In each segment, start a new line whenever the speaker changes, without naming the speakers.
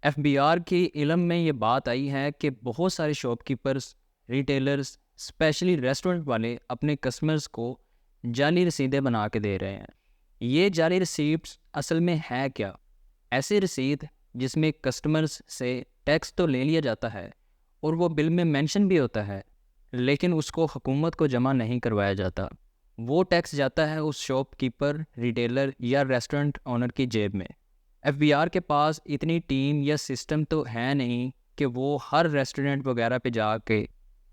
F B are کی علم میں یہ بات آئی ہے کہ بہت سارے shop keepers, retailers, especially restaurant والے اپنے کسٹمرز کو جعلی رسیدیں بنا کے دے رہے ہیں۔ یہ جعلی رسیپٹس اصل میں ہے کیا؟ ایسی رسید جس میں کسٹمرز سے ٹیکس تو لے لیا جاتا ہے اور وہ بل میں مینشن بھی ہوتا ہے، لیکن اس کو حکومت کو جمع نہیں کروایا جاتا۔ وہ ٹیکس جاتا ہے اس شاپ کیپر، ریٹیلر یا ریسٹورنٹ آنر کی جیب میں۔ ایف بی آر کے پاس اتنی ٹیم یا سسٹم تو ہے نہیں کہ وہ ہر ریسٹورنٹ وغیرہ پہ جا کے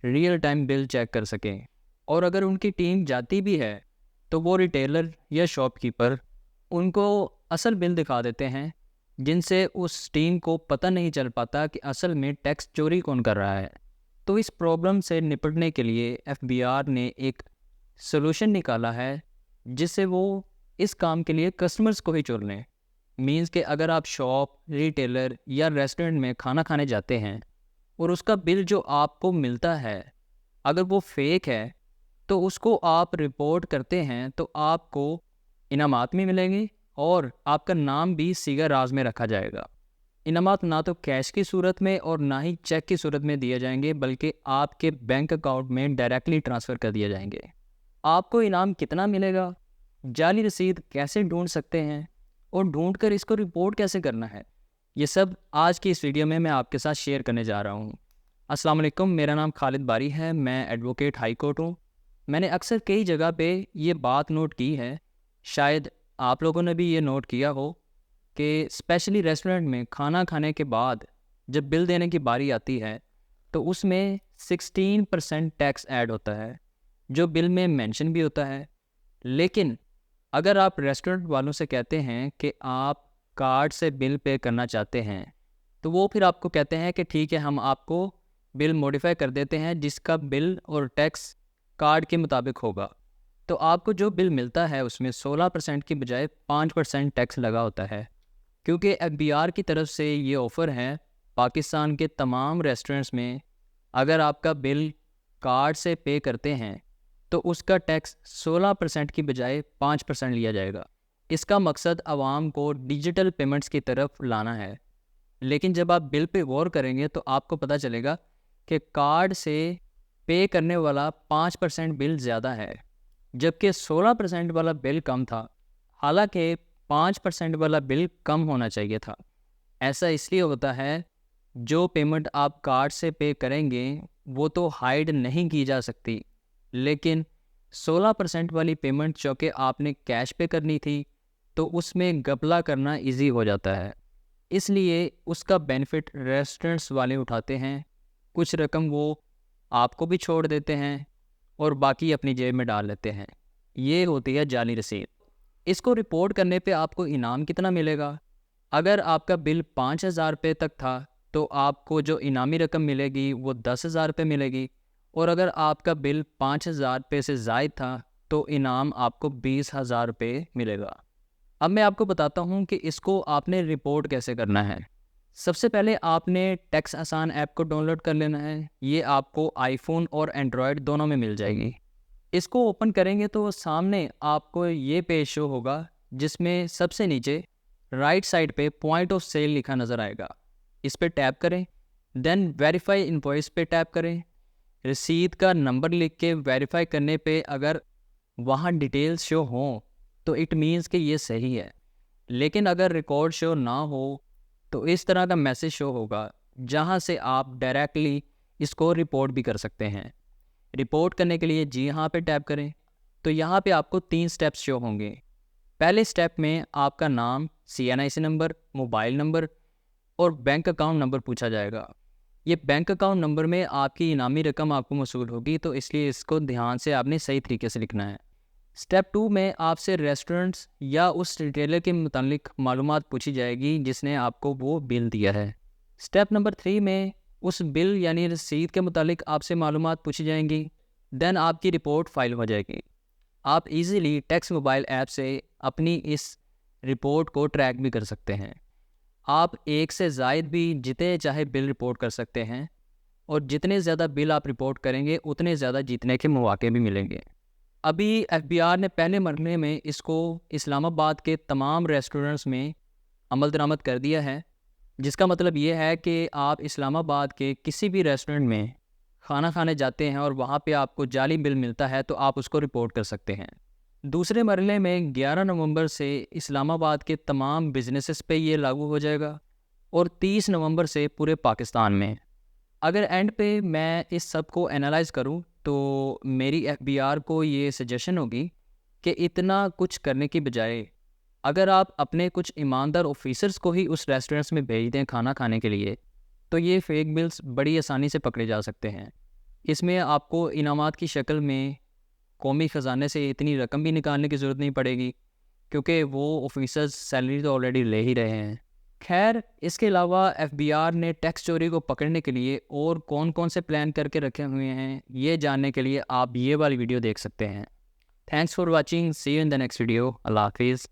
ریئل ٹائم بل چیک کر سکیں، اور اگر ان کی ٹیم جاتی بھی ہے تو وہ ریٹیلر یا شاپ کیپر ان کو اصل بل دکھا دیتے ہیں، جن سے اس ٹیم کو پتہ نہیں چل پاتا کہ اصل میں ٹیکس چوری کون کر رہا ہے۔ تو اس پرابلم سے نپٹنے کے لیے ایف بی آر نے ایک سولوشن نکالا ہے، جس سے وہ اس کام کے لیے کسٹمرز کو ہی چن لیں۔ مینز کہ اگر آپ شاپ، ریٹیلر یا ریسٹورنٹ میں کھانا کھانے جاتے ہیں اور اس کا بل جو آپ کو ملتا ہے اگر وہ فیک ہے تو اس کو آپ رپورٹ کرتے ہیں تو آپ کو انعامات بھی ملیں گے اور آپ کا نام بھی صیغہ راز میں رکھا جائے گا۔ انعامات نہ تو کیش کی صورت میں اور نہ ہی چیک کی صورت میں دیے جائیں گے، بلکہ آپ کے بینک اکاؤنٹ میں ڈائریکٹلی ٹرانسفر کر دیے جائیں گے۔ آپ کو انعام کتنا ملے گا، جعلی رسید کیسے ڈھونڈ سکتے ہیں اور ڈھونڈ کر اس کو رپورٹ کیسے کرنا ہے، یہ سب آج کی اس ویڈیو میں آپ کے ساتھ شیئر کرنے جا رہا ہوں۔ السلام علیکم، میرا نام خالد باری ہے، میں ایڈوکیٹ ہائی کورٹ ہوں۔ میں نے اکثر کئی جگہ پہ یہ بات نوٹ کی ہے، شاید آپ لوگوں نے بھی یہ نوٹ کیا ہو کہ اسپیشلی ریسٹورنٹ میں کھانا کھانے کے بعد جب بل دینے کی باری آتی ہے تو اس میں 16% ٹیکس ایڈ ہوتا ہے، جو بل میں مینشن بھی ہوتا ہے۔ لیکن اگر آپ ریسٹورنٹ والوں سے کہتے ہیں کہ آپ کارڈ سے بل پے کرنا چاہتے ہیں تو وہ پھر آپ کو کہتے ہیں کہ ٹھیک ہے، ہم آپ کو بل موڈیفائی کر دیتے ہیں جس کا بل اور ٹیکس کارڈ کے مطابق ہوگا۔ تو آپ کو جو بل ملتا ہے اس میں 16% کی بجائے 5% ٹیکس لگا ہوتا ہے، کیونکہ ایف بی آر کی طرف سے یہ آفر ہے پاکستان کے تمام ریسٹورنٹس میں اگر آپ کا بل کارڈ سے پے کرتے ہیں تو اس کا ٹیکس 16% کی بجائے 5% لیا جائے گا۔ اس کا مقصد عوام کو ڈیجیٹل پیمنٹس کی طرف لانا ہے۔ لیکن جب آپ بل پہ غور کریں گے تو آپ کو پتہ چلے گا کہ کارڈ سے پے کرنے والا 5% بل زیادہ ہے، جبکہ 16% والا بل کم تھا، حالانکہ 5% والا بل کم ہونا چاہیے تھا۔ ایسا اس لیے ہوتا ہے، جو پیمنٹ آپ کارڈ سے پے کریں گے وہ تو ہائیڈ نہیں کی جا سکتی، لیکن 16% والی پیمنٹ جو کہ آپ نے کیش پے کرنی تھی تو اس میں گھپلہ کرنا ایزی ہو جاتا ہے۔ اس لیے اس کا بینیفٹ ریسٹورنٹس والے اٹھاتے ہیں، کچھ رقم وہ آپ کو بھی چھوڑ دیتے ہیں اور باقی اپنی جیب میں ڈال لیتے ہیں۔ یہ ہوتی ہے جعلی رسید۔ اس کو رپورٹ کرنے پہ آپ کو انعام کتنا ملے گا؟ اگر آپ کا بل 5,000 روپے تک تھا تو آپ کو جو انعامی رقم ملے گی وہ 10,000 روپے ملے گی، اور اگر آپ کا بل 5,000 روپے سے زائد تھا تو انعام آپ کو 20,000 روپے ملے گا۔ اب میں آپ کو بتاتا ہوں کہ اس کو آپ نے رپورٹ کیسے کرنا ہے۔ سب سے پہلے آپ نے ٹیکس آسان ایپ کو ڈاؤن لوڈ کر لینا ہے۔ یہ آپ کو آئی فون اور اینڈرائڈ دونوں میں مل جائے گی۔ اس کو اوپن کریں گے تو سامنے آپ کو یہ پیج شو ہوگا، جس میں سب سے نیچے رائٹ سائڈ پہ پوائنٹ آف سیل لکھا نظر آئے گا۔ اس پہ ٹیپ کریں، دین ویریفائی انوائس پہ ٹیپ کریں۔ رسید کا نمبر لکھ کے ویریفائی کرنے پہ اگر وہاں ڈیٹیلز شو ہوں تو اٹ مینز کہ یہ صحیح ہے، لیکن اگر ریکارڈ شو نہ ہو تو اس طرح کا میسج شو ہوگا، جہاں سے آپ ڈائریکٹلی اس کو رپورٹ بھی کر سکتے ہیں۔ رپورٹ کرنے کے لیے جی ہاں پہ ٹیپ کریں تو یہاں پہ آپ کو 3 سٹیپس شو ہوں گے۔ پہلے سٹیپ میں آپ کا نام، CNIC نمبر، موبائل نمبر اور بینک اکاؤنٹ نمبر پوچھا جائے گا۔ یہ بینک اکاؤنٹ نمبر میں آپ کی انعامی رقم آپ کو موصول ہوگی، تو اس لیے اس کو دھیان سے آپ نے صحیح طریقے سے لکھنا ہے۔ سٹیپ 2 میں آپ سے ریسٹورنٹس یا اس ریٹیلر کے متعلق معلومات پوچھی جائے گی جس نے آپ کو وہ بل دیا ہے۔ سٹیپ نمبر 3 میں اس بل یعنی رسید کے متعلق آپ سے معلومات پوچھی جائیں گی، دین آپ کی رپورٹ فائل ہو جائے گی۔ آپ ایزیلی ٹیکس موبائل ایپ سے اپنی اس رپورٹ کو ٹریک بھی کر سکتے ہیں۔ آپ ایک سے زائد بھی جتنے چاہے بل رپورٹ کر سکتے ہیں، اور جتنے زیادہ بل آپ رپورٹ کریں گے اتنے زیادہ جیتنے کے مواقع بھی ملیں گے۔ ابھی ایف بی آر نے پہلے مرحلے میں اس کو اسلام آباد کے تمام ریسٹورنٹس میں عمل درآمد کر دیا ہے، جس کا مطلب یہ ہے کہ آپ اسلام آباد کے کسی بھی ریسٹورنٹ میں کھانا کھانے جاتے ہیں اور وہاں پہ آپ کو جعلی بل ملتا ہے تو آپ اس کو رپورٹ کر سکتے ہیں۔ دوسرے مرحلے میں 11 نومبر سے اسلام آباد کے تمام بزنسز پہ یہ لاگو ہو جائے گا اور 30 نومبر سے پورے پاکستان میں۔ اگر اینڈ پہ میں اس سب کو انالائز کروں تو میری ایف بی آر کو یہ سجیشن ہوگی کہ اتنا کچھ کرنے کی بجائے اگر آپ اپنے کچھ ایماندار آفیسرز کو ہی اس ریسٹورنٹس میں بھیج دیں کھانا کھانے کے لیے تو یہ فیک بلز بڑی آسانی سے پکڑے جا سکتے ہیں۔ اس میں آپ کو انعامات کی شکل میں قومی خزانے سے اتنی رقم بھی نکالنے کی ضرورت نہیں پڑے گی کیونکہ وہ آفیسرز سیلری تو آلریڈی لے ہی رہے ہیں۔ خیر، اس کے علاوہ ایف بی آر نے ٹیکس چوری کو پکڑنے کے لیے اور کون کون سے پلان کر کے رکھے ہوئے ہیں یہ جاننے کے لیے آپ یہ والی ویڈیو دیکھ سکتے ہیں۔ Thanks for watching, see you in the next video, اللہ حافظ۔